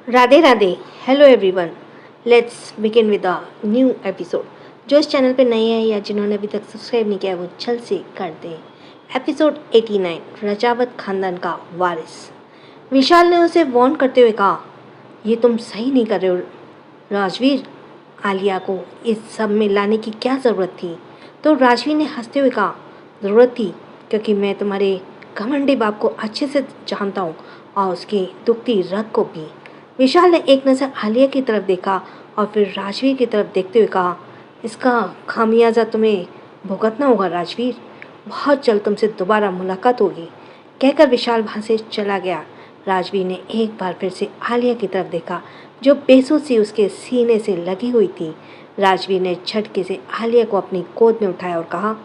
Radhe Radhe. Hello everyone. Let's begin with a new episode. जो इस channel पे नए हैं या जिन्होंने अभी तक सब्सक्राइब नहीं किया वो जल्द से कर दें। एपिसोड 89, रजावत खानदान का वारिस। विशाल ने उसे वार्न करते हुए कहा, ये तुम सही नहीं कर रहे हो राजवीर। आलिया को इस सब में लाने की क्या ज़रूरत थी? तो राजवीर ने हंसते हुए कहा, ज़रूरत थी क्योंकि मैं तुम्हारे घमंडी बाप को अच्छे से जानता हूँ और उसकी दुखती रग को भी। विशाल ने एक नज़र आलिया की तरफ देखा और फिर राजवीर की तरफ देखते हुए कहा, इसका खामियाजा तुम्हें भुगतना होगा राजवीर। बहुत जल्द तुमसे दोबारा मुलाकात होगी। कहकर विशाल वहाँ से चला गया। राजवीर ने एक बार फिर से आलिया की तरफ देखा जो बेसुध उसके सीने से लगी हुई थी। राजवीर ने झटके से आलिया को अपनी गोद में उठाया और कहा,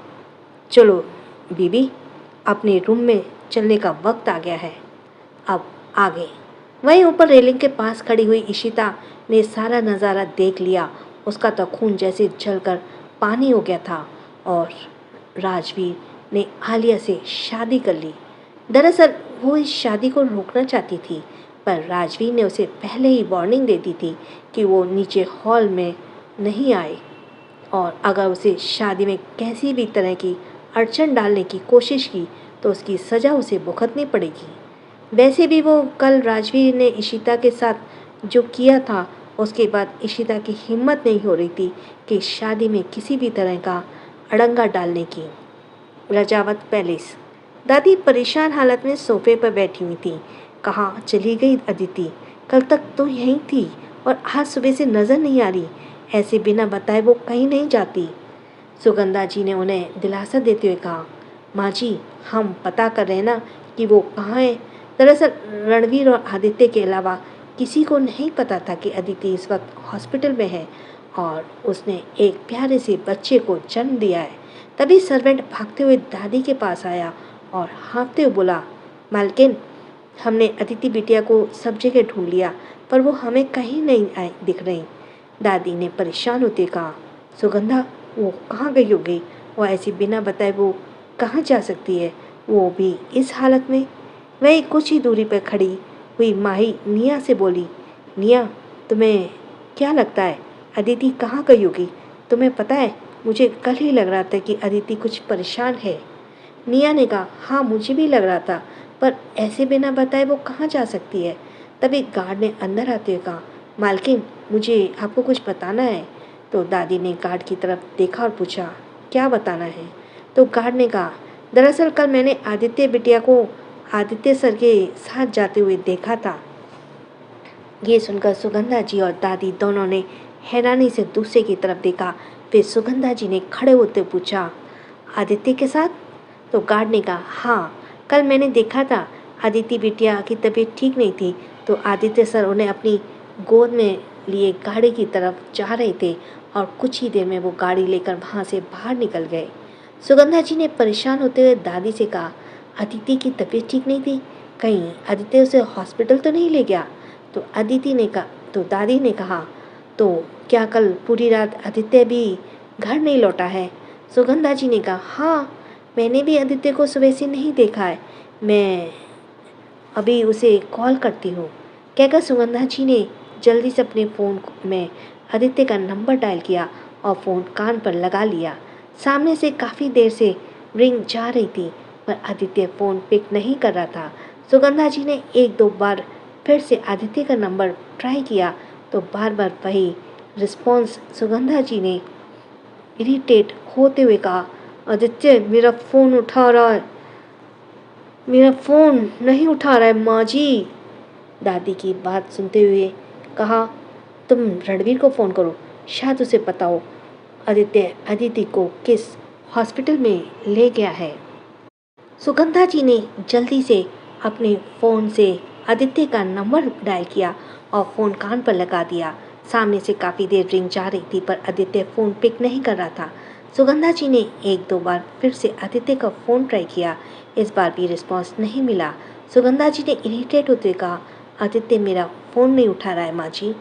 चलो बीबी, अपने रूम में चलने का वक्त आ गया है। अब आगे। वहीं ऊपर रेलिंग के पास खड़ी हुई इशिता ने सारा नज़ारा देख लिया। उसका तो खून जैसे जलकर पानी हो गया था और राजवीर ने आलिया से शादी कर ली। दरअसल वो इस शादी को रोकना चाहती थी, पर राजवीर ने उसे पहले ही वार्निंग दे दी थी कि वो नीचे हॉल में नहीं आए और अगर उसे शादी में किसी भी तरह की अड़चन डालने की कोशिश की तो उसकी सज़ा उसे भुगतनी पड़ेगी। वैसे भी वो कल राजवीर ने इशिता के साथ जो किया था उसके बाद इशिता की हिम्मत नहीं हो रही थी कि शादी में किसी भी तरह का अड़ंगा डालने की। रजावत पैलेस। दादी परेशान हालत में सोफे पर बैठी हुई थी। कहाँ चली गई अदिति? कल तक तो यहीं थी और आज सुबह से नज़र नहीं आ रही। ऐसे बिना बताए वो कहीं नहीं जाती। सुगंधा जी ने उन्हें दिलासा देते हुए कहा, माँ जी, हम पता कर रहे हैं ना कि वो कहाँ है। दरअसल रणवीर और आदित्य के अलावा किसी को नहीं पता था कि अदिति इस वक्त हॉस्पिटल में है और उसने एक प्यारे से बच्चे को जन्म दिया है। तभी सर्वेंट भागते हुए दादी के पास आया और हाँफते हुए बोला, मालकिन, हमने अदिति बिटिया को सब जगह ढूंढ लिया पर वो हमें कहीं नहीं दिख रही। दादी ने परेशान होते कहा, सुगंधा, वो कहाँ गई होगी? वो ऐसी बिना बताए वो कहाँ जा सकती है, वो भी इस हालत में? वही कुछ ही दूरी पर खड़ी हुई माही निया से बोली, निया, तुम्हें क्या लगता है अदिति कहाँ गई होगी? तुम्हें पता है, मुझे कल ही लग रहा था कि अदिति कुछ परेशान है। निया ने कहा, हाँ मुझे भी लग रहा था, पर ऐसे बिना बताए वो कहाँ जा सकती है। तभी गार्ड ने अंदर आते हुए कहा, मालकिन, मुझे आपको कुछ बताना है। तो दादी ने गार्ड की तरफ देखा और पूछा, क्या बताना है? तो गार्ड ने कहा, दरअसल कल मैंने आदित्य बिटिया को आदित्य सर के साथ जाते हुए देखा था। ये सुनकर सुगंधा जी और दादी दोनों ने हैरानी से दूसरे की तरफ देखा। फिर सुगंधा जी ने खड़े होते पूछा, आदित्य के साथ? तो गार्ड ने कहा, हाँ, कल मैंने देखा था। आदित्य बिटिया की तबीयत ठीक नहीं थी तो आदित्य सर उन्हें अपनी गोद में लिए गाड़ी की तरफ जा रहे थे और कुछ ही देर में वो गाड़ी लेकर वहाँ से बाहर निकल गए। सुगंधा जी ने परेशान होते हुए दादी से कहा, अदिति की तबीयत ठीक नहीं थी, कहीं आदित्य उसे हॉस्पिटल तो नहीं ले गया? तो दादी ने कहा, तो क्या कल पूरी रात आदित्य भी घर नहीं लौटा है? सुगंधा जी ने कहा, हाँ, मैंने भी आदित्य को सुबह से नहीं देखा है, मैं अभी उसे कॉल करती हूँ। कहकर सुगंधा जी ने जल्दी से अपने फ़ोन में आदित्य का नंबर डायल किया और फ़ोन कान पर लगा लिया। सामने से काफ़ी देर से रिंग जा रही थी पर आदित्य फ़ोन पिक नहीं कर रहा था। सुगंधा जी ने एक दो बार फिर से आदित्य का नंबर ट्राई किया तो बार बार वही रिस्पॉन्स। सुगंधा जी ने इरिटेट होते हुए कहा, आदित्य मेरा फ़ोन उठा रहा है, मेरा फ़ोन नहीं उठा रहा है माँ जी। दादी की बात सुनते हुए कहा, तुम रणवीर को फ़ोन करो, शायद उसे पता हो आदित्य अदिति को किस हॉस्पिटल में ले गया है। सुगंधा जी ने जल्दी से अपने फ़ोन से आदित्य का नंबर डायल किया और फ़ोन कान पर लगा दिया। सामने से काफ़ी देर रिंग जा रही थी पर आदित्य फ़ोन पिक नहीं कर रहा था। सुगंधा जी ने एक दो बार फिर से आदित्य का फ़ोन ट्राई किया, इस बार भी रिस्पॉन्स नहीं मिला। सुगंधा जी ने इरिटेट होते कहा, आदित्य मेरा फ़ोन नहीं उठा रहा है माँ जी।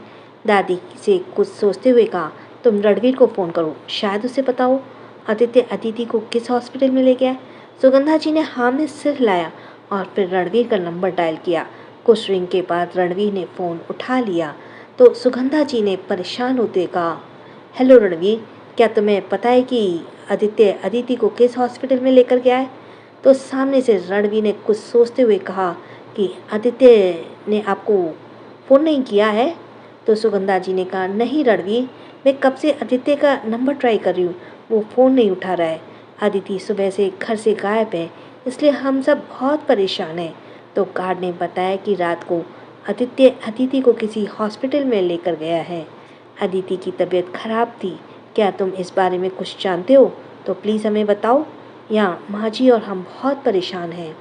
दादी से कुछ सोचते हुए कहा, तुम रणवीर को फ़ोन करो, शायद उसे पता हो आदित्य अदिति को किस हॉस्पिटल में ले गया है। सुगंधा जी ने हाँ में सिर हिलाया और फिर रणवीर का नंबर डायल किया कुछ रिंग के बाद रणवीर ने फ़ोन उठा लिया तो सुगंधा जी ने परेशान होते कहा, हेलो रणवीर, क्या तुम्हें पता है कि आदित्य अदिति को किस हॉस्पिटल में लेकर गया है? तो सामने से रणवीर ने कुछ सोचते हुए कहा कि आदित्य ने आपको फ़ोन नहीं किया है? तो सुगंधा जी ने कहा, नहीं रणवीर, मैं कब से आदित्य का नंबर ट्राई कर रही हूँ, वो फ़ोन नहीं उठा रहा है। अदिति सुबह से घर से गायब है, इसलिए हम सब बहुत परेशान हैं। तो गार्ड ने बताया कि रात को आदित्य अदिति को किसी हॉस्पिटल में लेकर गया है। अदिति की तबीयत खराब थी। क्या तुम इस बारे में कुछ जानते हो? तो प्लीज़ हमें बताओ। यहाँ माँ जी और हम बहुत परेशान हैं।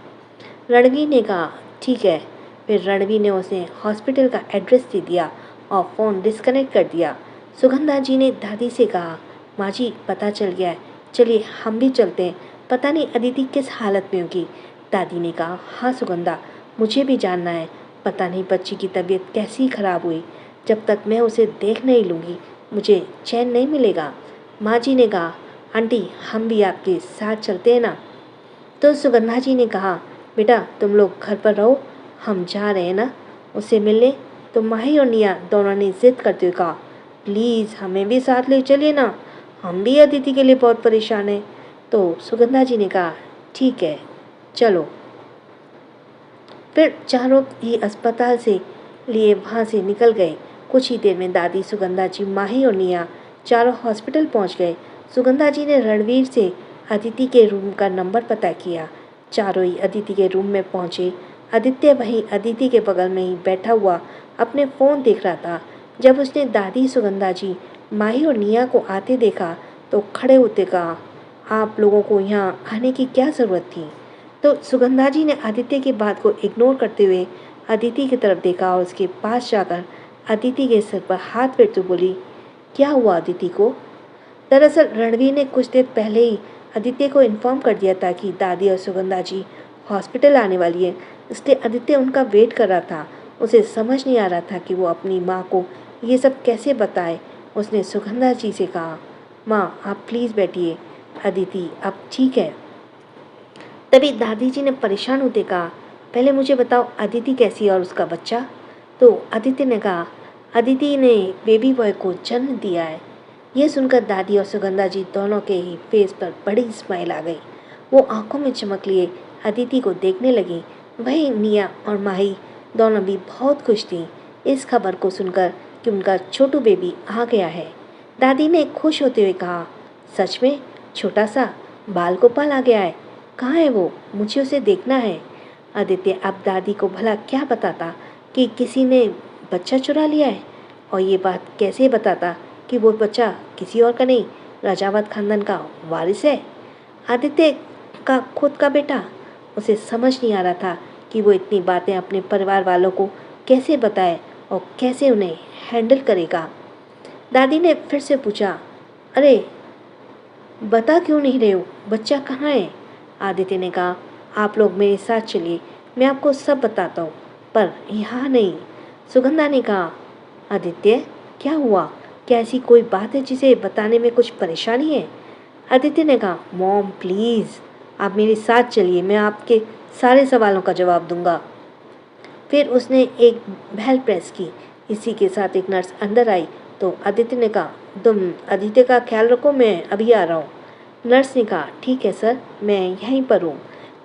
रणवीर ने कहा, ठीक है। फिर रणवीर ने उसे हॉस्पिटल का एड्रेस दे दिया और फ़ोन डिस्कनेक्ट कर दिया। सुगंधा जी ने दादी से कहा, माँ जी पता चल गया है, चलिए हम भी चलते हैं, पता नहीं अदिति किस हालत में होगी। दादी ने कहा, हाँ सुगंधा, मुझे भी जानना है, पता नहीं बच्ची की तबीयत कैसी खराब हुई। जब तक मैं उसे देख नहीं लूँगी मुझे चैन नहीं मिलेगा। माँ जी ने कहा, आंटी हम भी आपके साथ चलते हैं ना? तो सुगंधा जी ने कहा, बेटा तुम लोग घर पर रहो, हम जा रहे हैं ना उससे मिलने। तो माही और निया दोनों ने जिद करते हुए कहा, प्लीज़ हमें भी साथ ले चलिए ना, हम भी अदिति के लिए बहुत परेशान हैं। तो सुगंधा जी ने कहा, ठीक है चलो। फिर चारों ही अस्पताल से लिए वहाँ से निकल गए। कुछ ही देर में दादी, सुगंधा जी, माही और निया चारों हॉस्पिटल पहुँच गए। सुगंधा जी ने रणवीर से अदिति के रूम का नंबर पता किया। चारों ही अदिति के रूम में पहुँचे। आदित्य वहीं अदिति के बगल में ही बैठा हुआ अपने फ़ोन देख रहा था। जब उसने दादी, सुगंधा जी, माही और निया को आते देखा तो खड़े होते कहा, आप लोगों को यहाँ आने की क्या ज़रूरत थी? तो सुगंधा जी ने आदित्य की बात को इग्नोर करते हुए अदिति की तरफ देखा और उसके पास जाकर अदिति के सिर पर हाथ फेरते बोली, क्या हुआ अदिति को? दरअसल रणवीर ने कुछ देर पहले ही आदित्य को इन्फॉर्म कर दिया था कि दादी और सुगंधा जी हॉस्पिटल आने वाली है, इसलिए आदित्य उनका वेट कर रहा था। उसे समझ नहीं आ रहा था कि वो अपनी माँ को ये सब कैसे बताए। उसने सुगंधा जी से कहा, माँ आप प्लीज़ बैठिए, अदिति अब ठीक है। तभी दादी जी ने परेशान होते कहा, पहले मुझे बताओ अदिति कैसी है और उसका बच्चा? तो अदिति ने कहा, अदिति ने बेबी बॉय को जन्म दिया है। यह सुनकर दादी और सुगंधा जी दोनों के ही फेस पर बड़ी स्माइल आ गई। वो आंखों में चमक लिए अदिति को देखने लगी। वहीं निया और माही दोनों भी बहुत खुश थी इस खबर को सुनकर कि उनका छोटू बेबी आ गया है। दादी ने खुश होते हुए कहा, सच में छोटा सा बाल गोपाल आ गया है? कहाँ है वो? मुझे उसे देखना है। आदित्य अब दादी को भला क्या बताता कि किसी ने बच्चा चुरा लिया है, और ये बात कैसे बताता कि वो बच्चा किसी और का नहीं, राजावत खानदान का वारिस है, आदित्य का खुद का बेटा। उसे समझ नहीं आ रहा था कि वो इतनी बातें अपने परिवार वालों को कैसे बताए और कैसे उन्हें हैंडल करेगा। दादी ने फिर से पूछा, अरे बता क्यों नहीं रहे हो, बच्चा कहाँ है? आदित्य ने कहा, आप लोग मेरे साथ चलिए, मैं आपको सब बताता हूँ, पर यहाँ नहीं। सुगंधा ने कहा, आदित्य क्या हुआ? क्या ऐसी कोई बात है जिसे बताने में कुछ परेशानी है? आदित्य ने कहा, मॉम प्लीज़ आप मेरे साथ चलिए, मैं आपके सारे सवालों का जवाब दूंगा। फिर उसने एक बेल प्रेस की। इसी के साथ एक नर्स अंदर आई तो आदित्य ने कहा, तुम आदित्य का ख्याल रखो, मैं अभी आ रहा हूँ। नर्स ने कहा, ठीक है सर, मैं यहीं पर हूँ।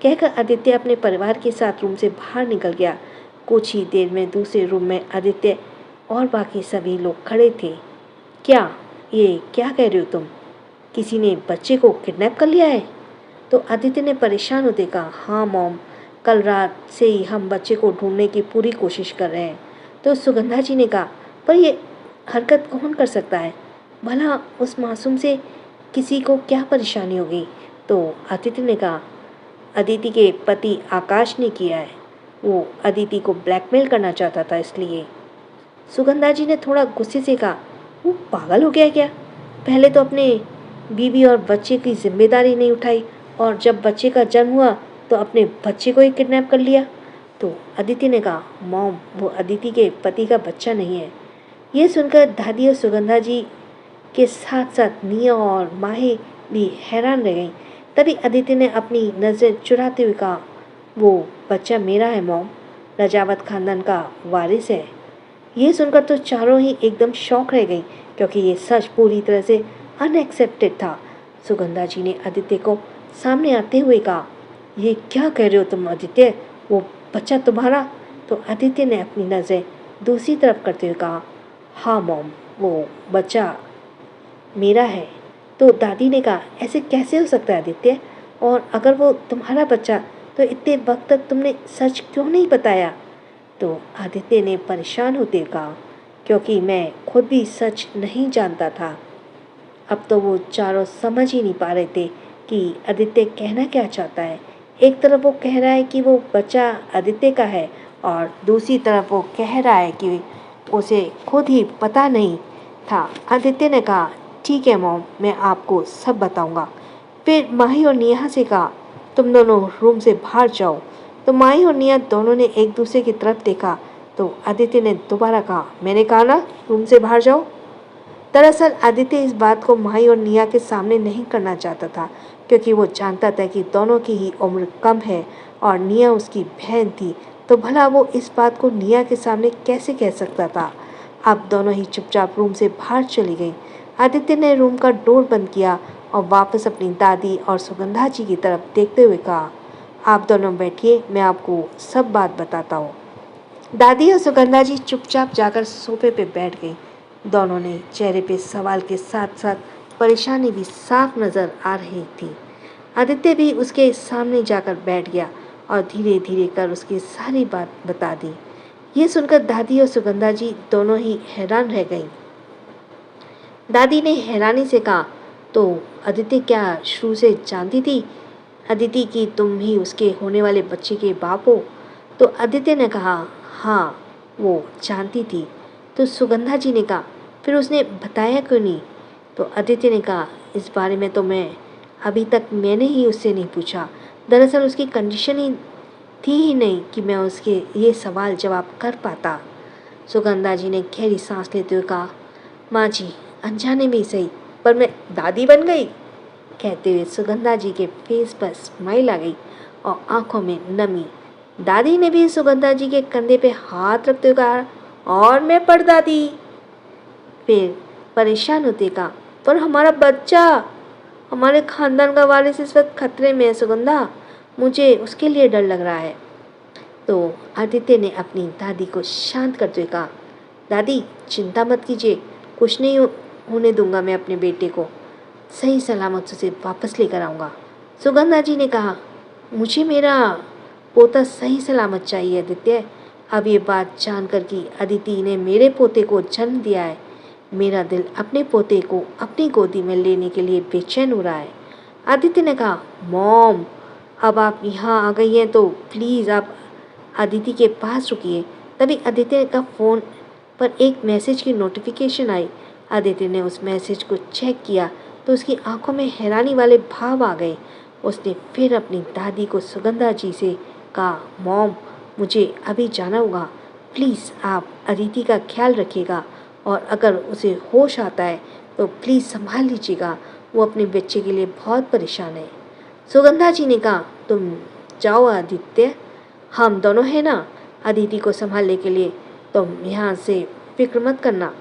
कहकर आदित्य अपने परिवार के साथ रूम से बाहर निकल गया। कुछ ही देर में दूसरे रूम में आदित्य और बाकी सभी लोग खड़े थे। क्या ये क्या कह रहे हो तुम? किसी ने बच्चे को किडनैप कर लिया है? तो आदित्य ने परेशान होते कहा, हाँ मॉम, कल रात से ही हम बच्चे को ढूंढने की पूरी कोशिश कर रहे हैं। तो सुगंधा जी ने कहा, पर ये हरकत कौन कर सकता है? भला उस मासूम से किसी को क्या परेशानी होगी? तो आदित्य ने कहा, अदिति के पति आकाश ने किया है, वो अदिति को ब्लैकमेल करना चाहता था इसलिए। सुगंधा जी ने थोड़ा गुस्से से कहा, वो पागल हो गया क्या? पहले तो अपने बीवी और बच्चे की जिम्मेदारी नहीं उठाई, और जब बच्चे का जन्म हुआ तो अपने बच्चे को ही किडनैप कर लिया। तो आदित्य ने कहा, मॉम वो अदिति के पति का बच्चा नहीं है। ये सुनकर दादी और सुगंधा जी के साथ साथ निया और माही भी हैरान रह गईं। तभी आदित्य ने अपनी नज़रें चुराते हुए कहा, वो बच्चा मेरा है मॉम, रजावत खानदान का वारिस है। ये सुनकर तो चारों ही एकदम शॉक रह गई, क्योंकि ये सच पूरी तरह से अनएक्सेप्टेड था। सुगंधा जी ने आदित्य को सामने आते हुए कहा, ये क्या कह रहे हो तुम आदित्य, वो बच्चा तुम्हारा? तो आदित्य ने अपनी नज़रें दूसरी तरफ करते हुए कहा, हाँ मॉम, वो बच्चा मेरा है। तो दादी ने कहा, ऐसे कैसे हो सकता है आदित्य, और अगर वो तुम्हारा बच्चा तो इतने वक्त तक तुमने सच क्यों नहीं बताया? तो आदित्य ने परेशान होते कहा, क्योंकि मैं खुद भी सच नहीं जानता था। अब तो वो चारों समझ ही नहीं पा रहे थे कि आदित्य कहना क्या चाहता है। एक तरफ वो कह रहा है कि वो बच्चा आदित्य का है, और दूसरी तरफ वो कह रहा है कि उसे खुद ही पता नहीं था। आदित्य ने कहा, ठीक है मॉम, मैं आपको सब बताऊंगा। फिर माही और नेहा से कहा, तुम दोनों रूम से बाहर जाओ। तो माही और नेहा दोनों ने एक दूसरे की तरफ देखा। तो आदित्य ने दोबारा कहा, मैंने कहा ना, रूम से बाहर जाओ। दरअसल आदित्य इस बात को माही और नेहा के सामने नहीं करना चाहता था, क्योंकि वो जानता था कि दोनों की ही उम्र कम है और नेहा उसकी बहन थी। तो भला वो इस बात को नेहा के सामने कैसे कह सकता था। अब दोनों ही चुपचाप रूम से बाहर चली गई। आदित्य ने रूम का डोर बंद किया और वापस अपनी दादी और सुगंधा जी की तरफ देखते हुए कहा, आप दोनों बैठिए, मैं आपको सब बात बताता हूँ। दादी और सुगंधा जी चुपचाप जाकर सोफे पे बैठ गई। दोनों ने चेहरे पे सवाल के साथ साथ परेशानी भी साफ नजर आ रही थी। आदित्य भी उसके सामने जाकर बैठ गया और धीरे धीरे कर उसकी सारी बात बता दी। ये सुनकर दादी और सुगंधा जी दोनों ही हैरान रह गईं। दादी ने हैरानी से कहा, तो आदित्य क्या शुरू से जानती थी अदिति कि तुम ही उसके होने वाले बच्चे के बाप हो? तो आदित्य ने कहा, हाँ, वो जानती थी। तो सुगंधा जी ने कहा, फिर उसने बताया क्यों नहीं? तो आदित्य ने कहा, इस बारे में तो अभी तक मैंने ही उससे नहीं पूछा। दरअसल उसकी कंडीशन ही थी ही नहीं कि मैं उसके ये सवाल जवाब कर पाता। सुगंधा जी ने गहरी सांस लेते हुए कहा, माँ जी, अनजाने में ही सही, पर मैं दादी बन गई। कहते हुए सुगंधा जी के फेस पर स्माइल आ गई और आंखों में नमी। दादी ने भी सुगंधा जी के कंधे पे हाथ रखते हुए कहा, और मैं परदादी। फिर परेशान होते कहा, पर हमारा बच्चा, हमारे खानदान का वारिस इस वक्त खतरे में है सुगंधा, मुझे उसके लिए डर लग रहा है। तो आदित्य ने अपनी दादी को शांत करते हुए कहा, दादी चिंता मत कीजिए, कुछ नहीं होने दूंगा, मैं अपने बेटे को सही सलामत उसे वापस लेकर आऊँगा। सुगंधा जी ने कहा, मुझे मेरा पोता सही सलामत चाहिए आदित्य। अब ये बात जानकर कि अदिति ने मेरे पोते को जन्म दिया है, मेरा दिल अपने पोते को अपनी गोदी में लेने के लिए बेचैन हो रहा है। आदित्य ने कहा, मॉम, अब आप यहाँ आ गई हैं तो प्लीज़ आप अदिति के पास रुकिए। तभी आदित्य का फ़ोन पर एक मैसेज की नोटिफिकेशन आई। आदित्य ने उस मैसेज को चेक किया तो उसकी आंखों में हैरानी वाले भाव आ गए। उसने फिर अपनी दादी को सुगंधा जी से कहा, मॉम, मुझे अभी जाना होगा, प्लीज़ आप अदिति का ख्याल रखिएगा, और अगर उसे होश आता है तो प्लीज़ संभाल लीजिएगा, वो अपने बच्चे के लिए बहुत परेशान है। सुगंधा जी ने कहा, तुम जाओ आदित्य, हम दोनों हैं ना अदिति को संभालने के लिए, तुम यहाँ से फिक्र मत करना।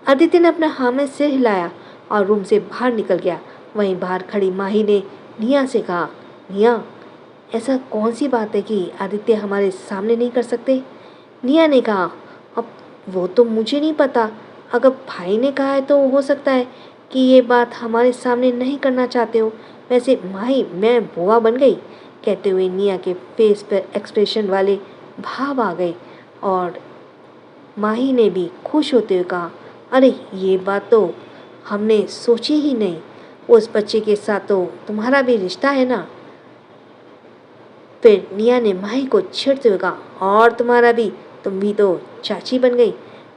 आदित्य ने अपना हाँ में सिर हिलाया और रूम से बाहर निकल गया। वहीं बाहर खड़ी माही ने निया से कहा, निया, ऐसा कौन सी बात है कि आदित्य हमारे सामने नहीं कर सकते? निया ने कहा, अब वो तो मुझे नहीं पता, अगर भाई ने कहा है तो हो सकता है कि ये बात हमारे सामने नहीं करना चाहते हो। वैसे माही, मैं बुआ बन गई। कहते हुए निया के फेस पर एक्सप्रेशन वाले भाव आ गए और माही ने भी खुश होते हुए कहा, अरे ये बात तो हमने सोची ही नहीं, उस बच्चे के साथ तो तुम्हारा भी रिश्ता है ना। फिर निया ने माही को छेड़ते हुए कहा, और तुम्हारा भी, तुम भी तो चाची बन गई।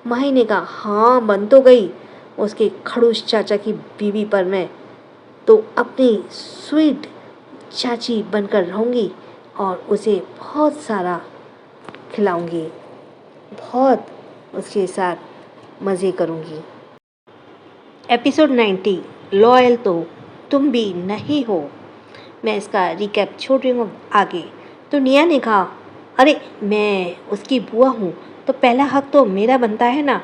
माही ने कहा, हाँ बन तो गई, उसके खड़ूस चाचा की बीवी पर मैं तो अपनी स्वीट चाची बनकर रहूँगी और उसे बहुत सारा खिलाऊंगी, बहुत उसके साथ मज़े करूँगी। एपिसोड 90, लॉयल तो तुम भी नहीं हो। मैं इसका रिकैप छोड़ रही हूँ आगे। तो निया ने कहा, अरे मैं उसकी बुआ हूँ, तो पहला हक तो मेरा बनता है ना।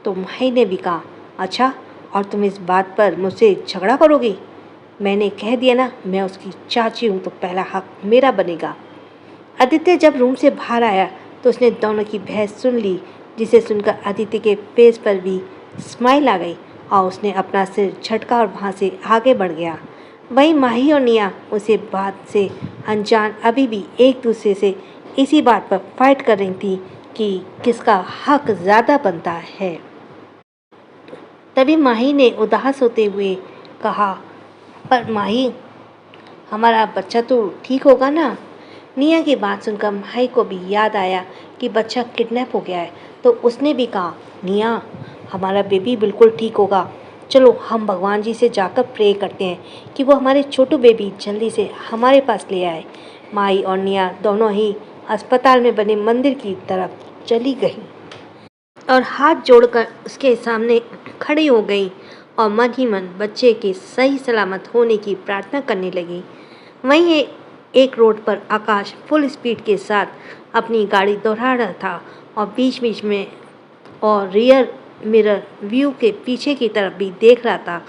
तो माही ने भी कहा, अच्छा, और तुम इस बात पर मुझसे झगड़ा करोगी? मैंने कह दिया ना, मैं उसकी चाची हूँ, तो पहला हक मेरा बनेगा। आदित्य जब रूम से बाहर आया तो उसने दोनों की बहस सुन ली, जिसे सुनकर आदित्य के फेस पर भी स्माइल आ गई और उसने अपना सिर झटका और वहाँ से आगे बढ़ गया। वहीं माही और निया उसे बात से अनजान अभी भी एक दूसरे से इसी बात पर फाइट कर रही थी कि किसका हक ज़्यादा बनता है। तभी माही ने उदास होते हुए कहा, पर माही, हमारा बच्चा तो ठीक होगा ना? निया की बात सुनकर माही को भी याद आया कि बच्चा किडनैप हो गया है, तो उसने भी कहा, निया, हमारा बेबी बिल्कुल ठीक होगा। चलो हम भगवान जी से जाकर प्रे करते हैं कि वो हमारे छोटू बेबी जल्दी से हमारे पास ले आए। माही और निया दोनों ही अस्पताल में बने मंदिर की तरफ चली गई और हाथ जोड़कर उसके सामने खड़ी हो गई और मन ही मन बच्चे के सही सलामत होने की प्रार्थना करने लगी। वहीं एक रोड पर आकाश फुल स्पीड के साथ अपनी गाड़ी दौड़ा रहा था और बीच बीच में और रियर मिरर व्यू के पीछे की तरफ भी देख रहा था।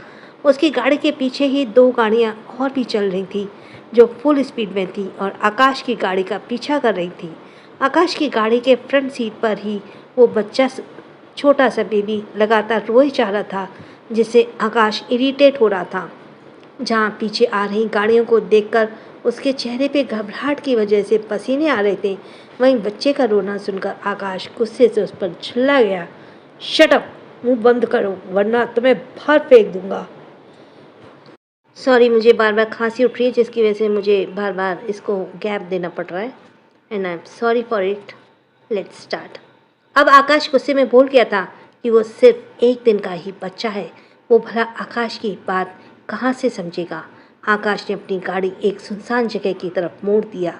उसकी गाड़ी के पीछे ही दो गाड़ियां और भी चल रही थी जो फुल स्पीड में थी और आकाश की गाड़ी का पीछा कर रही थी। आकाश की गाड़ी के फ्रंट सीट पर ही वो बच्चा छोटा सा बेबी लगातार रोए जा रहा था, जिससे आकाश इरिटेट हो रहा था। जहाँ पीछे आ रही गाड़ियों को देखकर उसके चेहरे पे घबराहट की वजह से पसीने आ रहे थे, वहीं बच्चे का रोना सुनकर आकाश गुस्से से उस पर चिल्ला गया, शट अप, मुंह बंद करो वरना तुम्हें बाहर फेंक दूंगा। सॉरी, मुझे बार बार खांसी उठ रही है, जिसकी वजह से मुझे बार बार इसको गैप देना पड़ रहा है, and I am sorry for it. Let's start. अब आकाश गुस्से में बोल गया था कि वो सिर्फ एक दिन का ही बच्चा है, वो भला आकाश की बात कहाँ से समझेगा। आकाश ने अपनी गाड़ी एक सुनसान जगह की तरफ मोड़ दिया।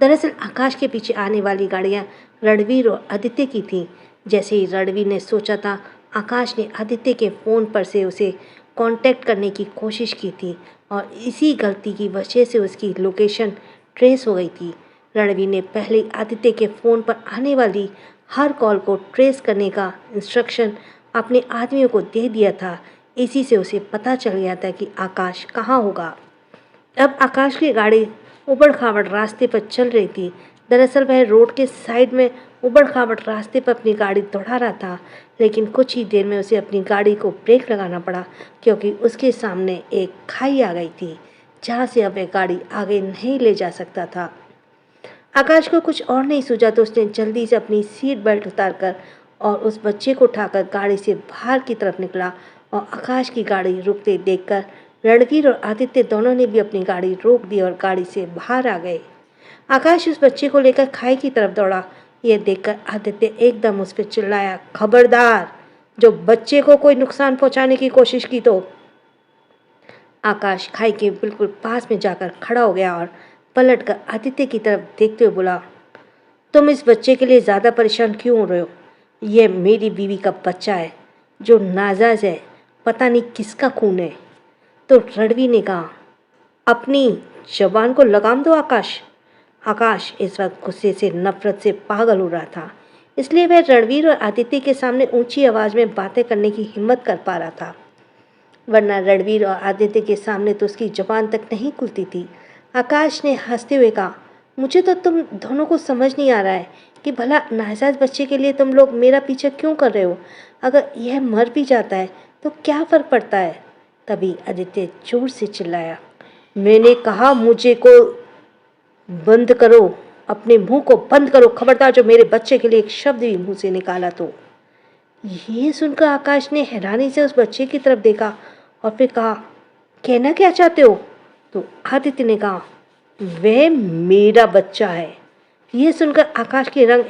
दरअसल आकाश के पीछे आने वाली गाड़ियाँ रणवीर और आदित्य की थीं। जैसे ही रणवीर ने सोचा था, आकाश ने आदित्य के फ़ोन पर से उसे कांटेक्ट करने की कोशिश की थी और इसी गलती की वजह से उसकी लोकेशन ट्रेस हो गई थी। रणवीर ने पहले आदित्य के फ़ोन पर आने वाली हर कॉल को ट्रेस करने का इंस्ट्रक्शन अपने आदमियों को दे दिया था। इसी से उसे पता चल गया था कि आकाश कहाँ होगा। अब आकाश की गाड़ी उबड़-खाबड़ रास्ते पर चल रही थी। दरअसल वह रोड के साइड में उबड़-खाबड़ रास्ते पर अपनी गाड़ी दौड़ा रहा था, लेकिन कुछ ही देर में उसे अपनी गाड़ी को ब्रेक लगाना पड़ा क्योंकि उसके सामने एक खाई आ गई थी, जहाँ से अब वह गाड़ी आगे नहीं ले जा सकता था। आकाश को कुछ और नहीं सूझा तो उसने जल्दी से अपनी सीट बेल्ट उतारकर और उस बच्चे को उठाकर गाड़ी से बाहर की तरफ निकला और आकाश की गाड़ी रुकते देखकर रणवीर और आदित्य दोनों ने भी अपनी गाड़ी रोक दी और गाड़ी से बाहर आ गए। आकाश उस बच्चे को लेकर खाई की तरफ दौड़ा। यह देखकर आदित्य एकदम उस पर चिल्लाया, खबरदार, जो बच्चे को कोई नुकसान पहुंचाने की कोशिश की तो। आकाश खाई के बिल्कुल पास में जाकर खड़ा हो गया और पलटकर आदित्य की तरफ देखते हुए बोला, तुम इस बच्चे के लिए ज़्यादा परेशान क्यों हो रहे हो? यह मेरी बीवी का बच्चा है जो नाजायज़ है, पता नहीं किसका खून है। तो रणवीर ने कहा, अपनी जबान को लगाम दो आकाश। आकाश इस वक्त गुस्से से नफरत से पागल हो रहा था, इसलिए वह रणवीर और आदित्य के सामने ऊंची आवाज़ में बातें करने की हिम्मत कर पा रहा था, वरना रणवीर और आदित्य के सामने तो उसकी जुबान तक नहीं खुलती थी। आकाश ने हंसते हुए कहा, मुझे तो तुम दोनों को समझ नहीं आ रहा है कि भला नाजायज़ बच्चे के लिए तुम लोग मेरा पीछा क्यों कर रहे हो? अगर यह मर भी जाता है तो क्या फ़र्क पड़ता है? तभी आदित्य जोर से चिल्लाया, मैंने कहा मुझे को बंद करो, अपने मुंह को बंद करो, खबरदार जो मेरे बच्चे के लिए एक शब्द भी मुंह से निकाला तो। ये सुनकर आकाश ने हैरानी से उस बच्चे की तरफ देखा और फिर कहा, कहना क्या चाहते हो? तो आदित्य ने कहा, वह मेरा बच्चा है। ये सुनकर आकाश के रंग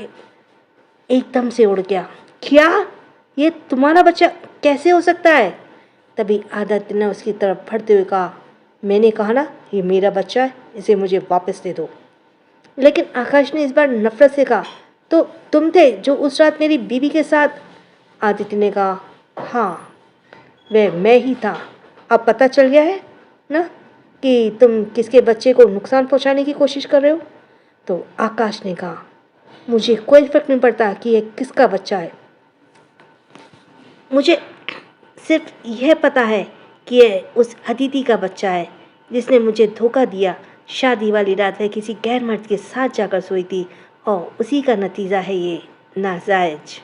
एकदम से उड़ गया। क्या? ये तुम्हारा बच्चा कैसे हो सकता है? तभी आदित्य ने उसकी तरफ बढ़ते हुए कहा, मैंने कहा ना, ये मेरा बच्चा है, इसे मुझे वापस दे दो। लेकिन आकाश ने इस बार नफरत से कहा, तो तुम थे जो उस रात मेरी बीवी के साथ? आदित्य ने कहा, हाँ, वह मैं ही था। अब पता चल गया है ना कि तुम किसके बच्चे को नुकसान पहुंचाने की कोशिश कर रहे हो? तो आकाश ने कहा, मुझे कोई फर्क नहीं पड़ता कि ये किसका बच्चा है। मुझे सिर्फ यह पता है कि यह उस अदिति का बच्चा है जिसने मुझे धोखा दिया। शादी वाली रात वह किसी गैर मर्द के साथ जाकर सोई थी और उसी का नतीजा है ये नाजायज।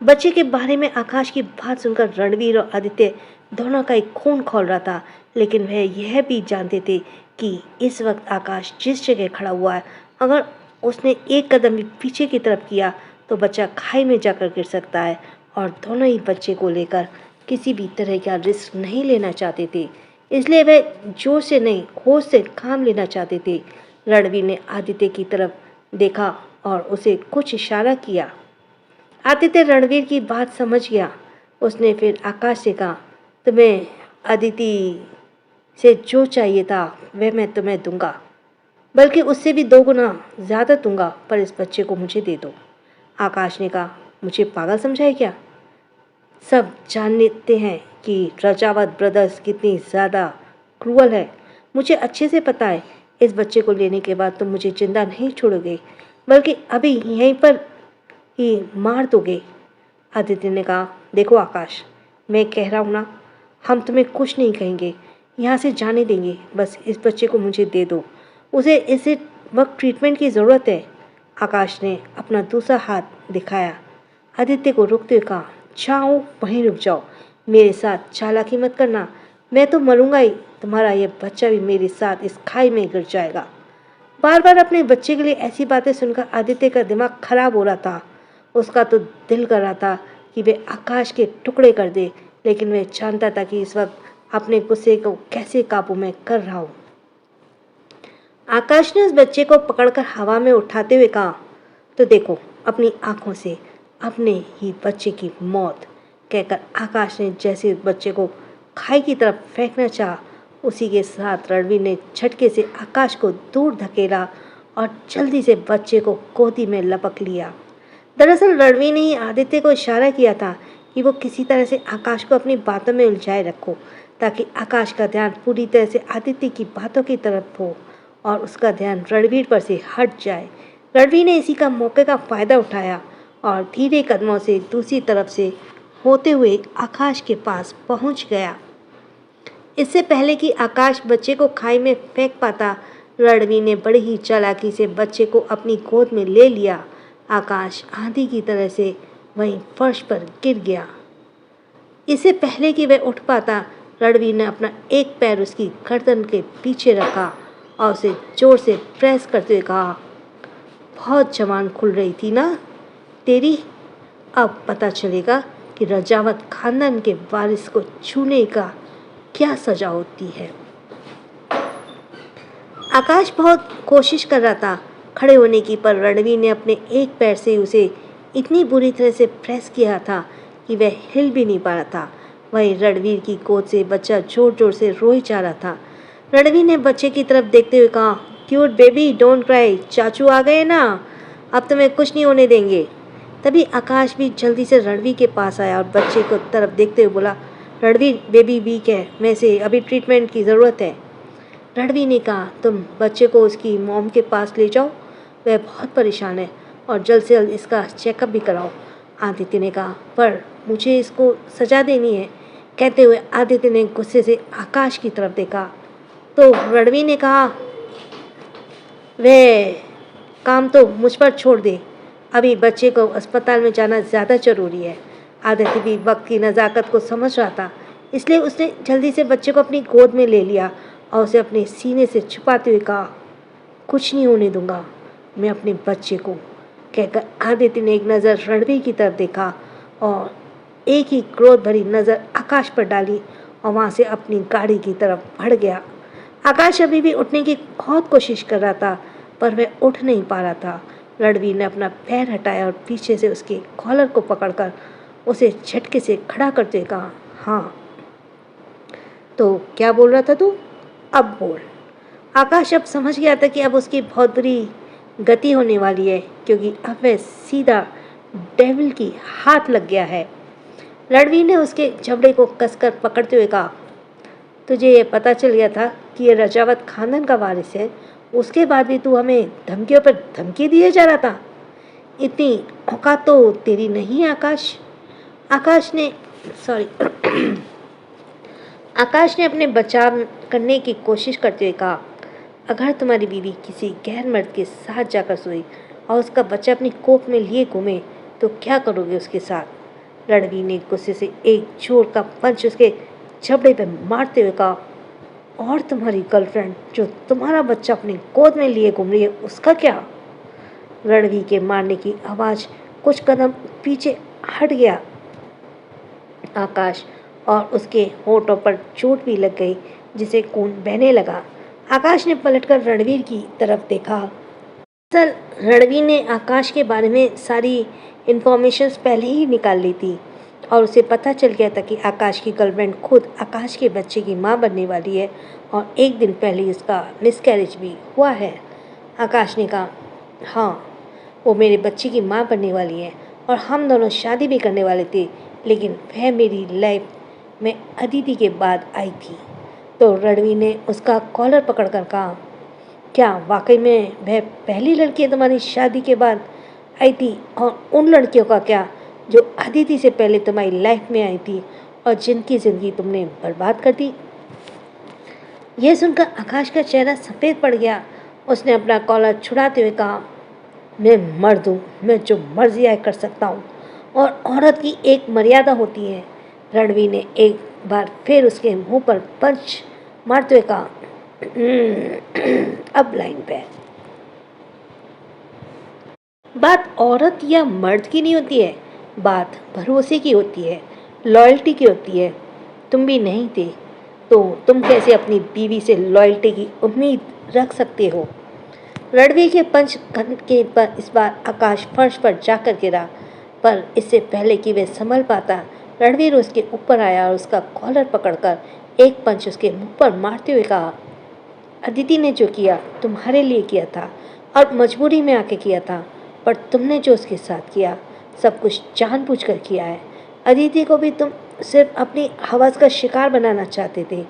बच्चे के बारे में आकाश की बात सुनकर रणवीर और आदित्य दोनों का एक खून खौल रहा था, लेकिन वह यह भी जानते थे कि इस वक्त आकाश जिस जगह खड़ा हुआ है, अगर उसने एक कदम भी पीछे की तरफ किया तो बच्चा खाई में जाकर गिर सकता है, और दोनों ही बच्चे को लेकर किसी भी तरह का रिस्क नहीं लेना चाहते थे। इसलिए वह जोर से नहीं, होश से काम लेना चाहते थे। रणवीर ने आदित्य की तरफ देखा और उसे कुछ इशारा किया। आदित्य रणवीर की बात समझ गया। उसने फिर आकाश से कहा, तुम्हें अदिति से जो चाहिए था वह मैं तुम्हें दूंगा, बल्कि उससे भी 2 गुना ज़्यादा दूंगा, पर इस बच्चे को मुझे दे दो। आकाश ने कहा, मुझे पागल समझा है क्या? सब जानते हैं कि रजावत ब्रदर्स कितनी ज़्यादा क्रूअल है। मुझे अच्छे से पता है। इस बच्चे को लेने के बाद तुम मुझे जिंदा नहीं छोड़ोगे, बल्कि अभी यहीं पर ही मार दोगे। आदित्य ने कहा, देखो आकाश, मैं कह रहा हूँ ना, हम तुम्हें कुछ नहीं कहेंगे, यहाँ से जाने देंगे। बस इस बच्चे को मुझे दे दो, उसे इस वक्त ट्रीटमेंट की ज़रूरत है। आकाश ने अपना दूसरा हाथ दिखाया। आदित्य को रुकते हुए कहा, जाओ वहीं रुक जाओ, मेरे साथ चालाकी मत करना। मैं तो मरूंगा ही, तुम्हारा यह बच्चा भी मेरे साथ इस खाई में गिर जाएगा। बार बार अपने बच्चे के लिए ऐसी बातें सुनकर आदित्य का दिमाग खराब हो रहा था। उसका तो दिल कर रहा था कि वे आकाश के टुकड़े कर दे, लेकिन वह जानता था कि इस वक्त अपने गुस्से को कैसे काबू में कर रहा हूँ। आकाश ने उस बच्चे को पकड़कर हवा में उठाते हुए कहा, तो देखो अपनी आंखों से अपने ही बच्चे की मौत। कहकर आकाश ने जैसे उस बच्चे को खाई की तरफ फेंकना चाहा, उसी के साथ रणवीर ने झटके से आकाश को दूर धकेला और जल्दी से बच्चे को गोदी में लपक लिया। दरअसल रणवीर ने ही आदित्य को इशारा किया था कि वो किसी तरह से आकाश को अपनी बातों में उलझाए रखो, ताकि आकाश का ध्यान पूरी तरह से आदित्य की बातों की तरफ हो और उसका ध्यान रणवीर पर से हट जाए। रणवीर ने इसी का मौके का फ़ायदा उठाया और धीरे कदमों से दूसरी तरफ से होते हुए आकाश के पास पहुंच गया। इससे पहले कि आकाश बच्चे को खाई में फेंक पाता, रणवीर ने बड़ी ही चालाकी से बच्चे को अपनी गोद में ले लिया। आकाश आंधी की तरह से वहीं फर्श पर गिर गया। इससे पहले कि वह उठ पाता, रणवीर ने अपना एक पैर उसकी गर्दन के पीछे रखा और उसे जोर से प्रेस करते हुए कहा, बहुत जवान खुल रही थी ना तेरी, अब पता चलेगा कि रजावत खानदान के वारिस को छूने का क्या सजा होती है। आकाश बहुत कोशिश कर रहा था खड़े होने की, पर रणवीर ने अपने एक पैर से उसे इतनी बुरी तरह से प्रेस किया था कि वह हिल भी नहीं पा रहा था। वहीं रणवीर की गोद से बच्चा जोर जोर से रोई जा रहा था। रणवीर ने बच्चे की तरफ देखते हुए कहा, क्यूट बेबी डोंट क्राई, चाचू आ गए ना, अब तुम्हें कुछ नहीं होने देंगे। तभी आकाश भी जल्दी से रणवीर के पास आया और बच्चे को तरफ देखते हुए बोला, रणवीर बेबी वीक है, मैं से अभी ट्रीटमेंट की ज़रूरत है। रणवीर ने कहा, तुम बच्चे को उसकी मॉम के पास ले जाओ, वह बहुत परेशान है, और जल्द से जल्द इसका चेकअप भी कराओ। आदित्य ने कहा, पर मुझे इसको सजा देनी है। कहते हुए आदित्य ने गुस्से से आकाश की तरफ देखा तो रणवीर ने कहा, वह काम तो मुझ पर छोड़ दे, अभी बच्चे को अस्पताल में जाना ज़्यादा ज़रूरी है। आदित्य भी वक्त की नज़ाकत को समझ रहा था, इसलिए उसने जल्दी से बच्चे को अपनी गोद में ले लिया और उसे अपने सीने से छुपाते हुए कहा, कुछ नहीं होने दूंगा मैं अपने बच्चे को। कहकर आदित्य ने एक नज़र रणवीर की तरफ देखा और एक ही क्रोध भरी नज़र आकाश पर डाली और वहाँ से अपनी गाड़ी की तरफ बढ़ गया। आकाश अभी भी उठने की बहुत कोशिश कर रहा था, पर वह उठ नहीं पा रहा था। रणवीर ने अपना पैर हटाया और पीछे से उसके कॉलर को पकड़कर उसे झटके से खड़ा करते हुए कहा, हाँ तो क्या बोल रहा था तू, अब बोल। आकाश अब समझ गया था कि अब उसकी बहुत बुरी गति होने वाली है, क्योंकि अब वह सीधा डेविल की हाथ लग गया है। रणवीर ने उसके जबड़े को कसकर पकड़ते हुए कहा, तुझे ये पता चल गया था कि ये रजावत खानदान का वारिस है, उसके बाद भी तू हमें धमकियों पर धमकी दिए जा रहा था। इतनी औकात तो तेरी नहीं है आकाश। आकाश ने सॉरी आकाश ने अपने बचाव करने की कोशिश करते हुए कहा, अगर तुम्हारी बीवी किसी गैर मर्द के साथ जाकर सोई और उसका बच्चा अपनी कोख में लिए घूमे तो क्या करोगे उसके साथ? रणवीर ने गुस्से से एक जोर का पंच उसके जबड़े पर मारते हुए कहा, और तुम्हारी गर्लफ्रेंड जो तुम्हारा बच्चा अपनी गोद में लिए घूम रही है उसका क्या? रणवीर के मारने की आवाज कुछ कदम पीछे हट गया आकाश, और उसके होठों पर चोट भी लग गई जिसे खून बहने लगा। आकाश ने पलटकर रणवीर की तरफ देखा। दरअसल रणवीर ने आकाश के बारे में सारी इंफॉर्मेशंस पहले ही निकाल ली थी और उसे पता चल गया था कि आकाश की गर्लफ्रेंड खुद आकाश के बच्चे की मां बनने वाली है और एक दिन पहले उसका मिसकैरेज भी हुआ है। आकाश ने कहा, हाँ, वो मेरे बच्चे की मां बनने वाली है और हम दोनों शादी भी करने वाले थे, लेकिन वह मेरी लाइफ में अदिति के बाद आई थी। तो रणवीर ने उसका कॉलर पकड़कर कहा, क्या वाकई में वह पहली लड़की तुम्हारी शादी के बाद आई थी? और उन लड़कियों का क्या जो अदिति से पहले तुम्हारी लाइफ में आई थी और जिनकी ज़िंदगी तुमने बर्बाद कर दी? यह सुनकर आकाश का चेहरा सफ़ेद पड़ गया। उसने अपना कॉलर छुड़ाते हुए कहा, मैं मर्द हूँ, मैं जो मर्जी आए कर सकता हूँ और औरत की एक मर्यादा होती है। रणवीर ने एक बार फिर उसके मुंह पर पंच मारते हुए कहा, अब लाइन पे। बात औरत या मर्द की नहीं होती है, बात भरोसे की होती है, लॉयल्टी की होती है। तुम भी नहीं थे तो तुम कैसे अपनी बीवी से लॉयल्टी की उम्मीद रख सकते हो? रणवीर के पंच के पर इस बार आकाश फर्श पर जाकर गिरा, पर इससे पहले कि वह संभल पाता, रणवीर उसके ऊपर आया और उसका कॉलर पकड़कर एक पंच उसके मुंह पर मारते हुए कहा, अदिति ने जो किया तुम्हारे लिए किया था और मजबूरी में आके किया था, पर तुमने जो उसके साथ किया सब कुछ जानबूझकर किया है। अदिति को भी तुम सिर्फ अपनी हवस का शिकार बनाना चाहते थे।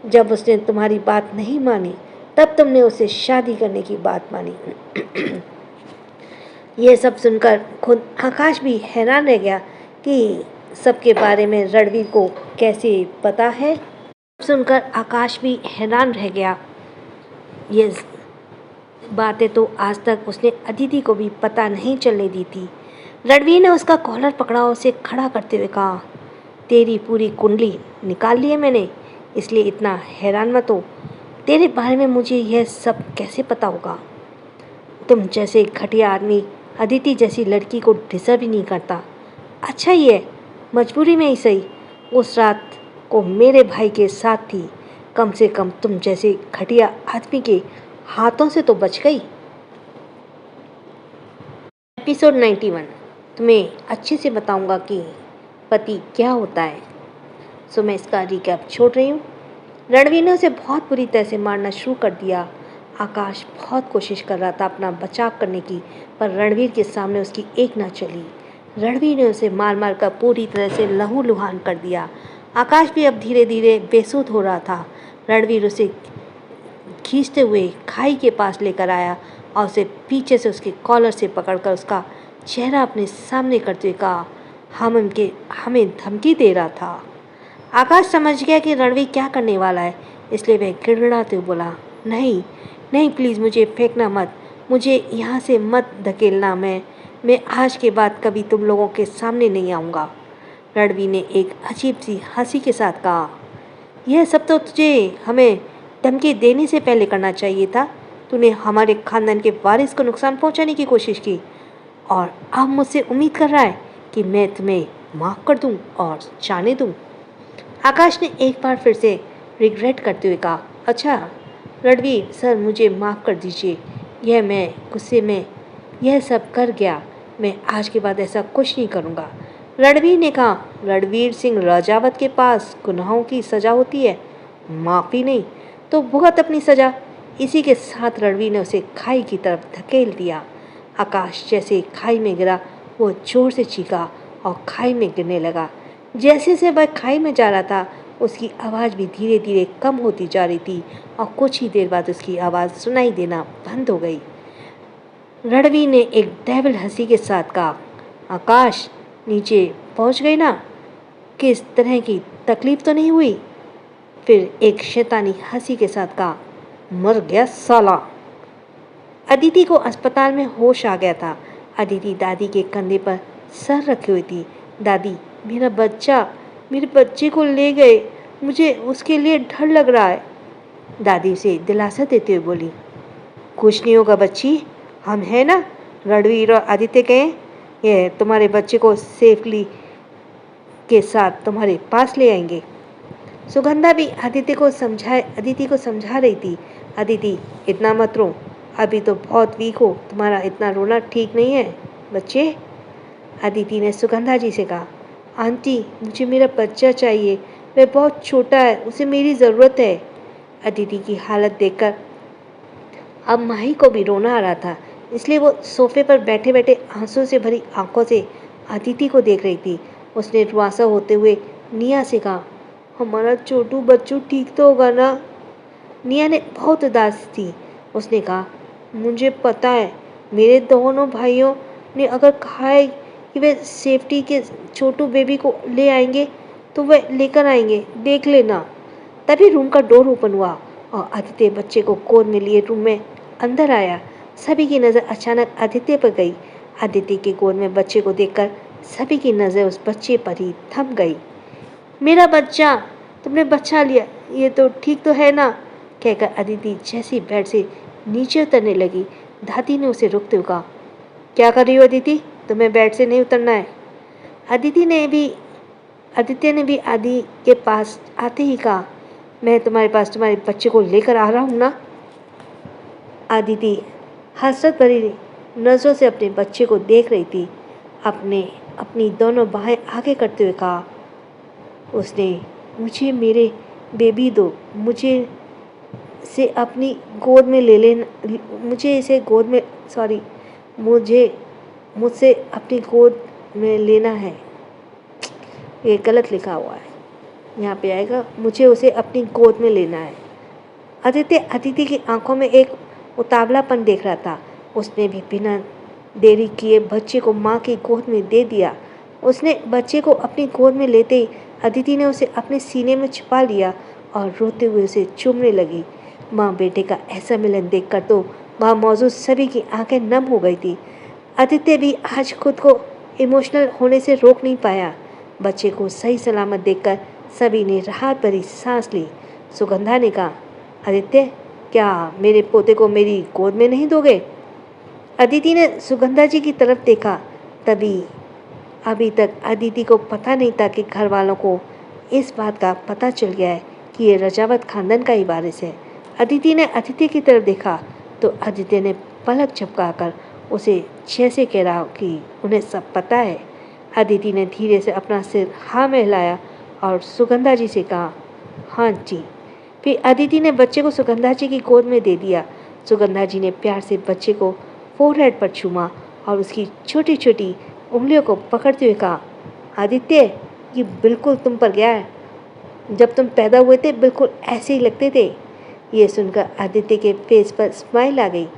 जब उसने तुम्हारी बात नहीं मानी तब तुमने उसे शादी करने की बात मानी। यह सब सुनकर खुद आकाश भी हैरान रह गया कि सबके बारे में रणवीर को कैसे पता है। सुनकर आकाश भी हैरान रह गया। ये बातें तो आज तक उसने अदिति को भी पता नहीं चलने दी थी। रणवीर ने उसका कॉलर पकड़ा और उसे खड़ा करते हुए कहा, तेरी पूरी कुंडली निकाल ली है मैंने, इसलिए इतना हैरान मत हो। तेरे बारे में मुझे यह सब कैसे पता होगा? तुम जैसे घटिया आदमी अदिति जैसी लड़की को डिजर्व ही नहीं करता। अच्छा ही है, मजबूरी में ही सही, उस रात को मेरे भाई के साथ थी। कम से कम तुम जैसे घटिया आदमी के हाथों से तो बच गई। एपिसोड 91। तुम्हें अच्छे से बताऊंगा कि पति क्या होता है। सो मैं इसका रिकैप छोड़ रही हूँ। रणवीर ने उसे बहुत बुरी तरह से मारना शुरू कर दिया। आकाश बहुत कोशिश कर रहा था अपना बचाव करने की, पर रणवीर के सामने उसकी एक ना चली। रणवीर ने उसे मार मार कर पूरी तरह से लहूलुहान कर दिया। आकाश भी अब धीरे धीरे बेसुध हो रहा था। रणवीर उसे खींचते हुए खाई के पास लेकर आया और उसे पीछे से उसके कॉलर से पकड़कर उसका चेहरा अपने सामने करते हुए कहा, हमें धमकी दे रहा था। आकाश समझ गया कि रणवीर क्या करने वाला है, इसलिए वह गिड़गिड़ाते हुए बोला, नहीं नहीं, प्लीज़ मुझे फेंकना मत, मुझे यहाँ से मत धकेलना। मैं आज के बाद कभी तुम लोगों के सामने नहीं आऊँगा। रणवीर ने एक अजीब सी हंसी के साथ कहा, यह सब तो तुझे हमें धमकी देने से पहले करना चाहिए था। तूने हमारे खानदान के वारिस को नुकसान पहुंचाने की कोशिश की और अब मुझसे उम्मीद कर रहा है कि मैं तुम्हें माफ़ कर दूं और जाने दूं। आकाश ने एक बार फिर से रिग्रेट करते हुए कहा, अच्छा रणवीर सर, मुझे माफ़ कर दीजिए, यह मैं गुस्से में यह सब कर गया। मैं आज के बाद ऐसा कुछ नहीं करूँगा। रणवीर ने कहा, रणवीर सिंह राजावत के पास गुनाहों की सज़ा होती है, माफ़ी नहीं, तो भुगत अपनी सज़ा। इसी के साथ रणवीर ने उसे खाई की तरफ धकेल दिया। आकाश जैसे खाई में गिरा, वो जोर से चीखा और खाई में गिरने लगा। जैसे जैसे वह खाई में जा रहा था, उसकी आवाज़ भी धीरे धीरे कम होती जा रही थी और कुछ ही देर बाद उसकी आवाज़ सुनाई देना बंद हो गई। रणवी ने एक डेविल हंसी के साथ कहा, आकाश नीचे पहुंच गई ना? किस तरह की तकलीफ तो नहीं हुई? फिर एक शैतानी हंसी के साथ कहा, मर गया साला। अदिति को अस्पताल में होश आ गया था। अदिति दादी के कंधे पर सर रखी हुई थी। दादी, मेरे बच्चे को ले गए, मुझे उसके लिए डर लग रहा है। दादी उसे दिलासा देते हुए बोली, कुछ नहीं होगा बच्ची, हम हैं ना। रणवीर और आदित्य कहें, ये तुम्हारे बच्चे को सेफली के साथ तुम्हारे पास ले आएंगे। सुगंधा भी अदिति को समझा रही थी, अदिति इतना मत रो, अभी तो बहुत वीक हो, तुम्हारा इतना रोना ठीक नहीं है बच्चे। अदिति ने सुगंधा जी से कहा, आंटी मुझे मेरा बच्चा चाहिए, वह बहुत छोटा है, उसे मेरी ज़रूरत है। अदिति की हालत देखकर अब माही को भी रोना आ रहा था, इसलिए वो सोफे पर बैठे बैठे आंसू से भरी आंखों से अदिति को देख रही थी। उसने रुआसा होते हुए निया से कहा, हमारा छोटू बच्चू ठीक तो होगा ना? निया ने बहुत उदास थी। उसने कहा, मुझे पता है, मेरे दोनों भाइयों ने अगर कहा है कि वे सेफ्टी के छोटू बेबी को ले आएंगे तो वे लेकर आएंगे, देख लेना। तभी रूम का डोर ओपन हुआ और आदित्य बच्चे को गोद में लिए रूम में अंदर आया। सभी की नज़र अचानक आदित्य पर गई। आदित्य के गोद में बच्चे को देखकर सभी की नज़र उस बच्चे पर ही थम गई। मेरा बच्चा, तुमने बच्चा लिया, ये तो ठीक तो है ना? कहकर अदिति जैसी बेड से नीचे उतरने लगी, दादी ने उसे रोकते हुए कहा, क्या कर रही हो अदिति, तुम्हें बेड से नहीं उतरना है। आदित्य ने भी आदि के पास आते ही कहा, मैं तुम्हारे पास तुम्हारे बच्चे को लेकर आ रहा हूँ ना। आदिति हसरत भरी नजरों से अपने बच्चे को देख रही थी। अपनी दोनों बाहें आगे करते हुए कहा, मुझे मेरे बेबी दो, मुझे मुझसे अपनी गोद में लेना है। ये गलत लिखा हुआ है, यहाँ पे आएगा, मुझे उसे अपनी गोद में लेना है। अदिति की आंखों में एक उतावलापन देख रहा था। उसने भी बिना देरी किए बच्चे को माँ की गोद में दे दिया। उसने बच्चे को अपनी गोद में लेते ही अदिति ने उसे अपने सीने में छिपा लिया और रोते हुए उसे चूमने लगी। माँ बेटे का ऐसा मिलन देखकर तो वहाँ मौजूद सभी की आंखें नम हो गई थी। आदित्य भी आज खुद को इमोशनल होने से रोक नहीं पाया। बच्चे को सही सलामत देखकर सभी ने राहत भरी सांस ली। सुगंधा ने कहा, आदित्य, क्या मेरे पोते को मेरी गोद में नहीं दोगे? अदिति ने सुगंधा जी की तरफ देखा। अभी तक अदिति को पता नहीं था कि घर वालों को इस बात का पता चल गया है कि ये रजावत खानदान का ही वारिस है। अदिति ने आदित्य की तरफ देखा तो आदित्य ने पलक झपकाकर उसे जैसे कह रहा कि उन्हें सब पता है। अदिति ने धीरे से अपना सिर हाँ में हिलाया और सुगंधा जी से कहा, हाँ जी। फिर अदिति ने बच्चे को सुगंधा जी की गोद में दे दिया। सुगंधा जी ने प्यार से बच्चे को फोरहेड पर चूमा और उसकी छोटी छोटी उंगलियों को पकड़ते हुए कहा, आदित्य, ये बिल्कुल तुम पर गया है। जब तुम पैदा हुए थे बिल्कुल ऐसे ही लगते थे। ये सुनकर आदित्य के फेस पर स्माइल आ गई।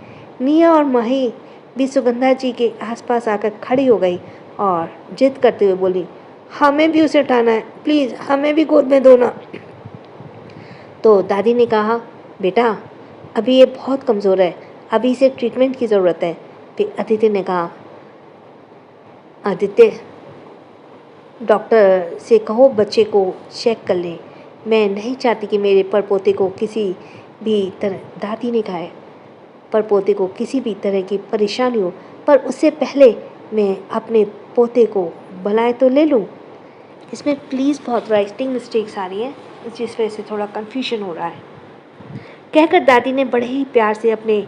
निया और माही भी सुगंधा जी के आसपास आकर खड़ी हो गई और जिद करते हुए बोली, हमें भी उसे उठाना है, प्लीज़ हमें भी गोद में दो ना। तो दादी ने कहा, बेटा अभी ये बहुत कमज़ोर है, अभी इसे ट्रीटमेंट की ज़रूरत है। फिर अदिति ने कहा, आदित्य, डॉक्टर से कहो बच्चे को चेक कर ले, मैं नहीं चाहती कि मेरे परपोते को किसी भी तरह, दादी ने कहा है, परपोते को किसी भी तरह की परेशानी हो, पर उससे पहले मैं अपने पोते को बुलाए तो ले लूँ। इसमें प्लीज़ बहुत राइटिंग मिस्टेक्स आ रही हैं, जिस वजह से थोड़ा कन्फ्यूजन हो रहा है। कहकर दादी ने बड़े ही प्यार से अपने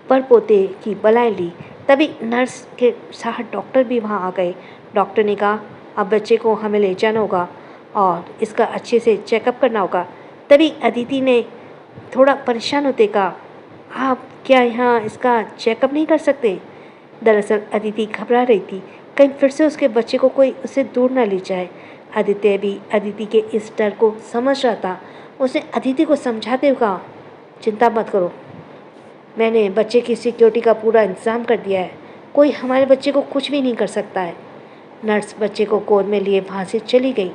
परपोते की बलाई ली। तभी नर्स के साथ डॉक्टर भी वहाँ आ गए। डॉक्टर ने कहा, अब बच्चे को हमें ले जाना होगा और इसका अच्छे से चेकअप करना होगा। तभी अदिति ने थोड़ा परेशान होते कहा, आप क्या यहाँ इसका चेकअप नहीं कर सकते? दरअसल अदिति घबरा रही थी, कहीं फिर से उसके बच्चे को कोई उसे दूर न ले जाए। आदित्य भी अदिति के इस डर को समझ रहा था। उसने अदिति को समझाते हुए कहा, चिंता मत करो, मैंने बच्चे की सिक्योरिटी का पूरा इंतज़ाम कर दिया है, कोई हमारे बच्चे को कुछ भी नहीं कर सकता है। नर्स बच्चे को गोद में लिए वहाँ से चली गई।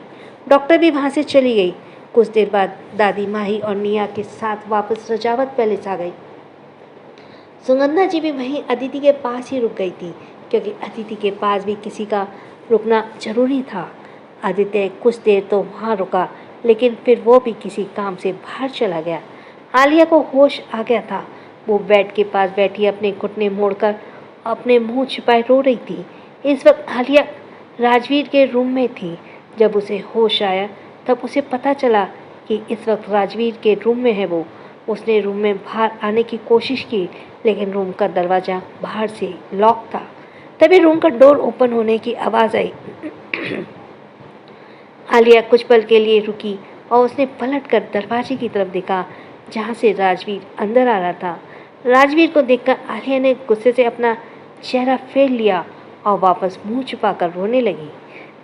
डॉक्टर भी वहाँ से चली गई। कुछ देर बाद दादी माही और निया के साथ वापस रजावत पैलेस आ गई। सुगंधा जी भी वहीं अदिति के पास ही रुक गई थी, क्योंकि अदिति के पास भी किसी का रुकना जरूरी था। आदित्य कुछ देर तो वहाँ रुका, लेकिन फिर वो भी किसी काम से बाहर चला गया। आलिया को होश आ गया था। वो बेड के पास बैठी अपने घुटने मोड़कर अपने मुंह छिपाए रो रही थी। इस वक्त आलिया राजवीर के रूम में थी। जब उसे होश आया तब उसे पता चला कि इस वक्त राजवीर के रूम में है वो। उसने रूम में बाहर आने की कोशिश की, लेकिन रूम का दरवाज़ा बाहर से लॉक था। तभी रूम का डोर ओपन होने की आवाज़ आई। आलिया कुछ पल के लिए रुकी और उसने पलटकर दरवाजे की तरफ देखा, जहाँ से राजवीर अंदर आ रहा था। राजवीर को देखकर आलिया ने गुस्से से अपना चेहरा फेर लिया और वापस मुंह छुपाकर रोने लगी।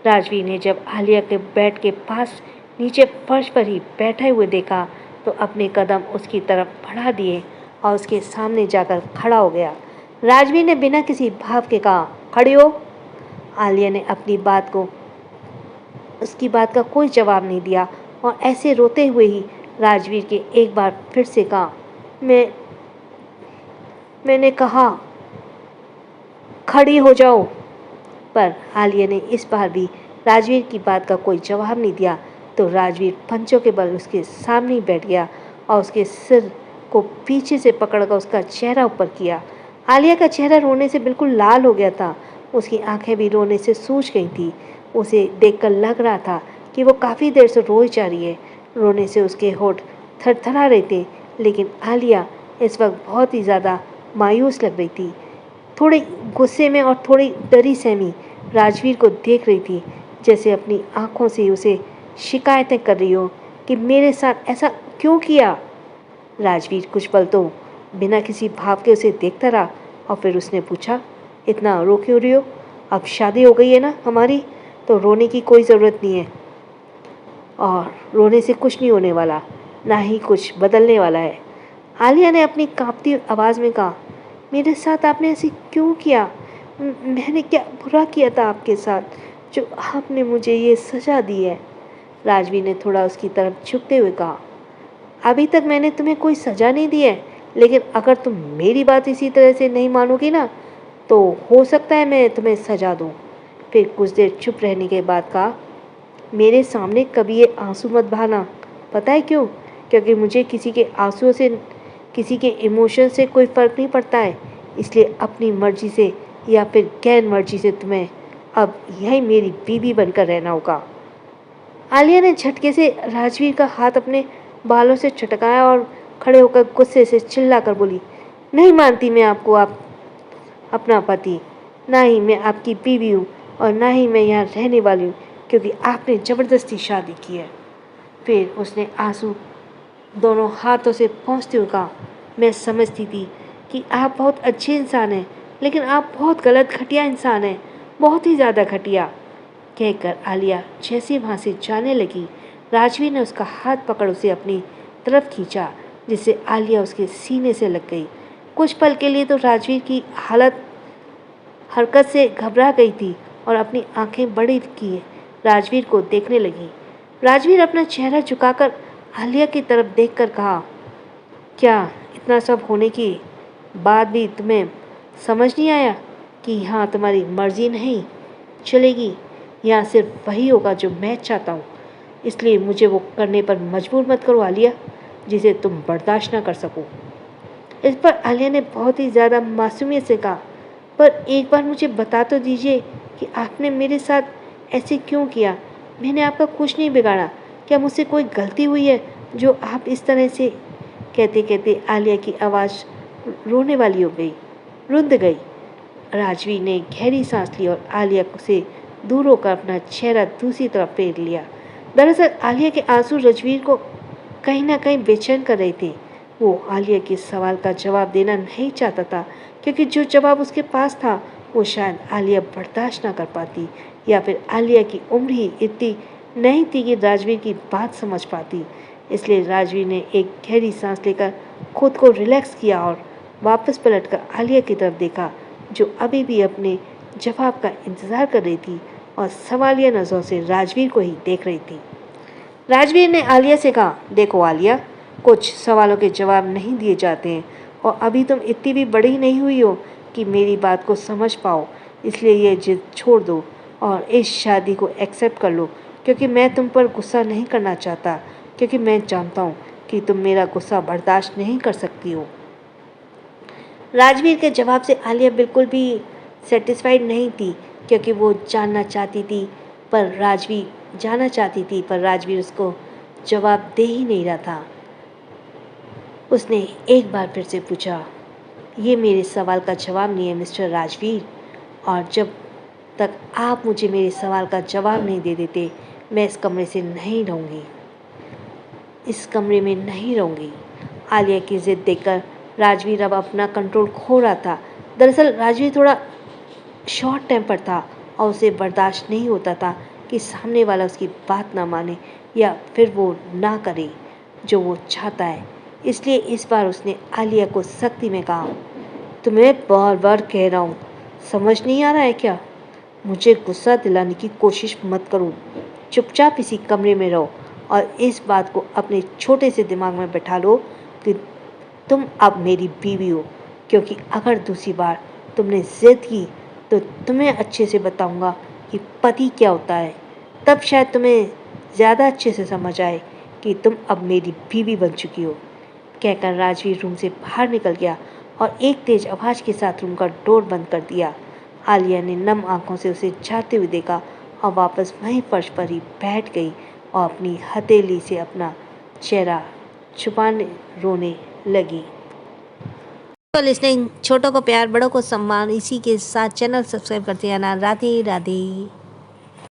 राजवीर ने जब आलिया के बेड के पास नीचे फर्श पर ही बैठे हुए देखा तो अपने कदम उसकी तरफ बढ़ा दिए और उसके सामने जाकर खड़ा हो गया। राजवीर ने बिना किसी भाव के कहा, खड़ी हो। आलिया ने उसकी बात का कोई जवाब नहीं दिया और ऐसे रोते हुए ही राजवीर के एक बार फिर से कहा, मैंने कहा खड़ी हो जाओ। पर आलिया ने इस बार भी राजवीर की बात का कोई जवाब नहीं दिया, तो राजवीर पंचों के बल उसके सामने ही बैठ गया और उसके सिर को पीछे से पकड़कर उसका चेहरा ऊपर किया। आलिया का चेहरा रोने से बिल्कुल लाल हो गया था। उसकी आंखें भी रोने से सूज गई थी। उसे देखकर लग रहा था कि वो काफ़ी देर से रोई जा रही है। रोने से उसके होठ थरथरा रहे थे, लेकिन आलिया इस वक्त बहुत ही ज़्यादा मायूस लग रही थी। थोड़ी गुस्से में और थोड़ी डरी सहमी राजवीर को देख रही थी, जैसे अपनी आंखों से उसे शिकायतें कर रही हो कि मेरे साथ ऐसा क्यों किया। राजवीर कुछ पल तो बिना किसी भाव के उसे देखता रहा और फिर उसने पूछा, इतना रो क्यों रही हो? अब शादी हो गई है ना हमारी, तो रोने की कोई ज़रूरत नहीं है और रोने से कुछ नहीं होने वाला, ना ही कुछ बदलने वाला है। आलिया ने अपनी कांपती आवाज़ में कहा, मेरे साथ आपने ऐसे क्यों किया? मैंने क्या बुरा किया था आपके साथ जो आपने मुझे ये सज़ा दी है? राजवीर ने थोड़ा उसकी तरफ झुकते हुए कहा, अभी तक मैंने तुम्हें कोई सज़ा नहीं दी है, लेकिन अगर तुम मेरी बात इसी तरह से नहीं मानोगी ना, तो हो सकता है मैं तुम्हें सज़ा दूँ। फिर कुछ देर चुप रहने के बाद कहा, मेरे सामने कभी ये आंसू मत बहाना। पता है क्यों? क्योंकि मुझे किसी के आंसुओं से, किसी के इमोशन से कोई फ़र्क नहीं पड़ता है। इसलिए अपनी मर्जी से या फिर गैर मर्जी से तुम्हें अब यही मेरी बीवी बनकर रहना होगा। आलिया ने झटके से राजवीर का हाथ अपने बालों से छटकाया और खड़े होकर गुस्से से चिल्लाकर बोली, नहीं मानती मैं आपको आप अपना पति, ना ही मैं आपकी बीवी हूँ और ना ही मैं यहाँ रहने वाली हूँ, क्योंकि आपने ज़बरदस्ती शादी की है। फिर उसने आंसू दोनों हाथों से पोंछते हुए कहा, मैं समझती थी कि आप बहुत अच्छे इंसान हैं, लेकिन आप बहुत गलत घटिया इंसान हैं, बहुत ही ज़्यादा घटिया। कहकर आलिया जैसे वहाँ से जाने लगी, राजवीर ने उसका हाथ पकड़ उसे अपनी तरफ खींचा, जिससे आलिया उसके सीने से लग गई। कुछ पल के लिए तो राजवीर की हरकत से घबरा गई थी और अपनी आंखें बड़ी किए राजवीर को देखने लगी। राजवीर अपना चेहरा झुकाकर आलिया की तरफ देखकर कहा, क्या इतना सब होने के बाद भी तुम्हें समझ नहीं आया कि यहाँ तुम्हारी मर्जी नहीं चलेगी? यहाँ सिर्फ वही होगा जो मैं चाहता हूँ, इसलिए मुझे वो करने पर मजबूर मत करो आलिया, जिसे तुम बर्दाश्त ना कर सको। इस पर आलिया ने बहुत ही ज़्यादा मासूमियत से कहा, पर एक बार मुझे बता तो दीजिए कि आपने मेरे साथ ऐसे क्यों किया? मैंने आपका कुछ नहीं बिगाड़ा। क्या मुझसे कोई गलती हुई है जो आप इस तरह से? कहते कहते आलिया की आवाज़ रोने वाली हो गई, रुंध गई। राजवीर ने गहरी सांस ली और आलिया से दूर होकर अपना चेहरा दूसरी तरफ फेर लिया। दरअसल आलिया के आंसू राजवीर को कहीं ना कहीं बेचैन कर रहे थे। वो आलिया के सवाल का जवाब देना नहीं चाहता था, क्योंकि जो जवाब उसके पास था वो शायद आलिया बर्दाश्त ना कर पाती, या फिर आलिया की उम्र ही इतनी नहीं थी कि राजवीर की बात समझ पाती। इसलिए राजवीर ने एक गहरी सांस लेकर खुद को रिलैक्स किया और वापस पलटकर आलिया की तरफ देखा, जो अभी भी अपने जवाब का इंतज़ार कर रही थी और सवालिया नज़रों से राजवीर को ही देख रही थी। राजवीर ने आलिया से कहा, देखो आलिया, कुछ सवालों के जवाब नहीं दिए जाते हैं और अभी तुम इतनी भी बड़ी नहीं हुई हो कि मेरी बात को समझ पाओ, इसलिए ये जिद छोड़ दो और इस शादी को एक्सेप्ट कर लो, क्योंकि मैं तुम पर गुस्सा नहीं करना चाहता, क्योंकि मैं जानता हूँ कि तुम मेरा गुस्सा बर्दाश्त नहीं कर सकती हो। राजवीर के जवाब से आलिया बिल्कुल भी सेटिस्फाइड नहीं थी, क्योंकि वो जानना चाहती थी पर राजवीर उसको जवाब दे ही नहीं रहा था। उसने एक बार फिर से पूछा, ये मेरे सवाल का जवाब नहीं है मिस्टर राजवीर, और जब तक आप मुझे मेरे सवाल का जवाब नहीं दे देते, मैं इस कमरे में नहीं रहूँगी। आलिया की जिद देखकर राजवीर अब अपना कंट्रोल खो रहा था। दरअसल राजवीर थोड़ा शॉर्ट टेम्पर था और उसे बर्दाश्त नहीं होता था कि सामने वाला उसकी बात ना माने या फिर वो ना करे जो वो चाहता है। इसलिए इस बार उसने आलिया को सख्ती में कहा, तुम्हें बार बार कह रहा हूँ, समझ नहीं आ रहा है क्या? मुझे गुस्सा दिलाने की कोशिश मत करो, चुपचाप इसी कमरे में रहो और इस बात को अपने छोटे से दिमाग में बैठा लो कि तुम अब मेरी बीवी हो, क्योंकि अगर दूसरी बार तुमने जिद की तो तुम्हें अच्छे से बताऊंगा कि पति क्या होता है। तब शायद तुम्हें ज़्यादा अच्छे से समझ आए कि तुम अब मेरी बीवी बन चुकी हो। कहकर राजवीर रूम से बाहर निकल गया और एक तेज आवाज़ के साथ रूम का डोर बंद कर दिया। आलिया ने नम आंखों से उसे जाते हुए देखा और वापस वहीं फर्श पर ही बैठ गई और अपनी हथेली से अपना चेहरा छुपाने रोने लगी। तो लिसनिंग, छोटों को प्यार, बड़ों को सम्मान, इसी के साथ चैनल सब्सक्राइब करते रहना। राधे राधे।